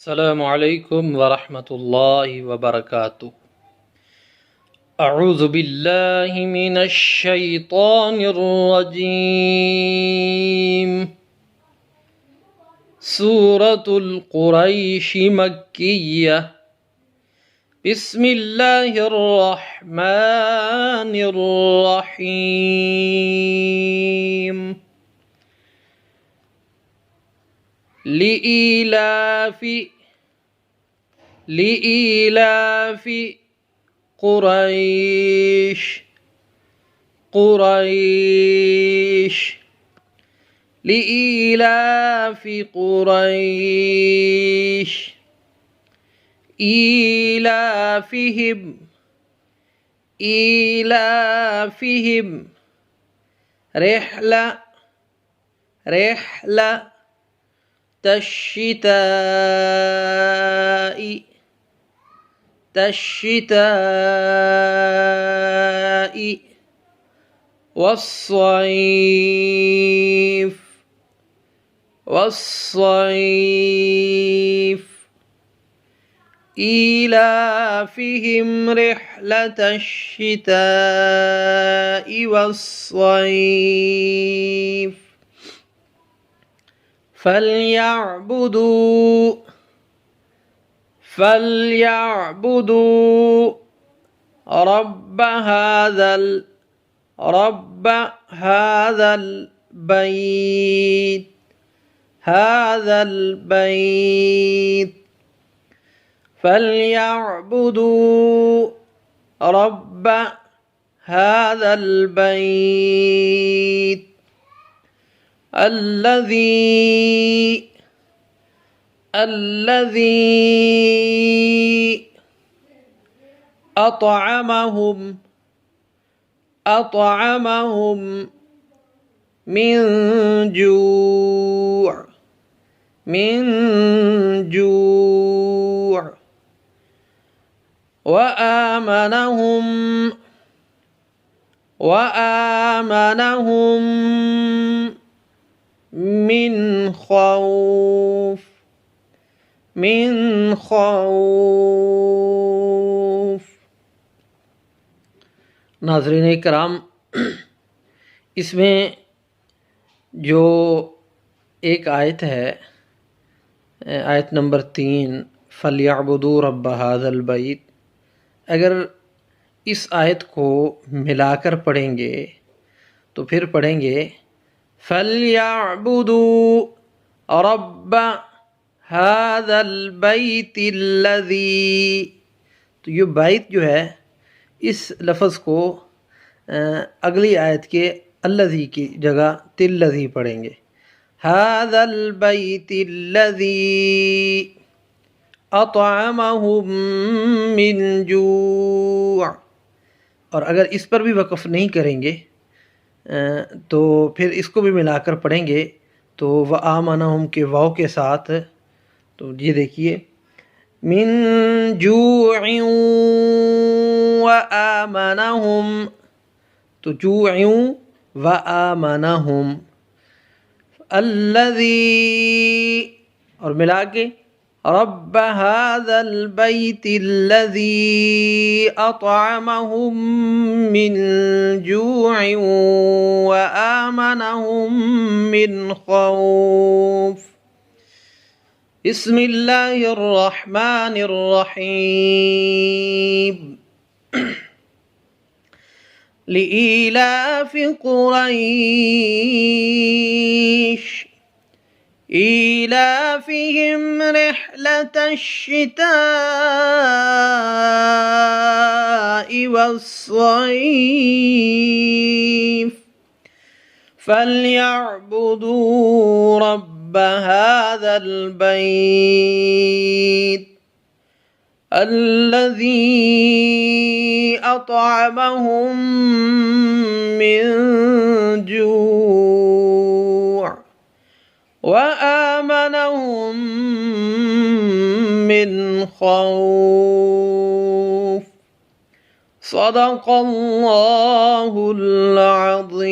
السلام عليكم ورحمة الله وبركاته. أعوذ بالله من الشيطان الرجيم. سورة القريش مكية. بسم الله الرحمن الرحيم. لإيلاف قريش لإيلاف قريش إيلافهم رحلة الشتاء والصيف إيلافهم رحلة الشتاء والصيف فليعبدوا رب هذا البيت فليعبدوا رب هذا البيت الذي أطعمهم من جوع وآمنهم من خوف नाज़रीन कराम, इसमें जो एक आयत है, आयत नंबर 3, फलियाबुदू रब्ब हाज़ल बैत, अगर इस आयत को मिलाकर पढ़ेंगे तो फिर पढ़ेंगे फलियाबुदू रब्ब हाज़ल बैतिल्लज़ी। तो ये बैत जो है, इस लफ्ज़ को अगली आयत के अल्लज़ी की जगह तिल्लज़ी पढ़ेंगे। हाज़ल बैतिल्लज़ी अतअमहुम मिन जूअ। और अगर इस पर भी वक़फ़ नहीं करेंगे तो फिर इसको भी मिलाकर पढ़ेंगे तो व आमनहुम के वाव के साथ, तो ये देखिए मिन जूअin व आमनहुम, तो जूअin व आमनहुम, अल्लज़ी और मिला के रब्ब हाज़ल बैतिल्लज़ी अतअमहुम मिन जूअin व आमनहुम मिन खौफ। बिस्मिल्लाहिर्रहमानिर्रहीम। लिईलाफ़ि क़ुरैश إيلافهم رحلة الشتاء والصيف فليعبدوا رب هذا البيت الذي أطعمهم من جوع وآمنهم من خوف صدق الله العظيم.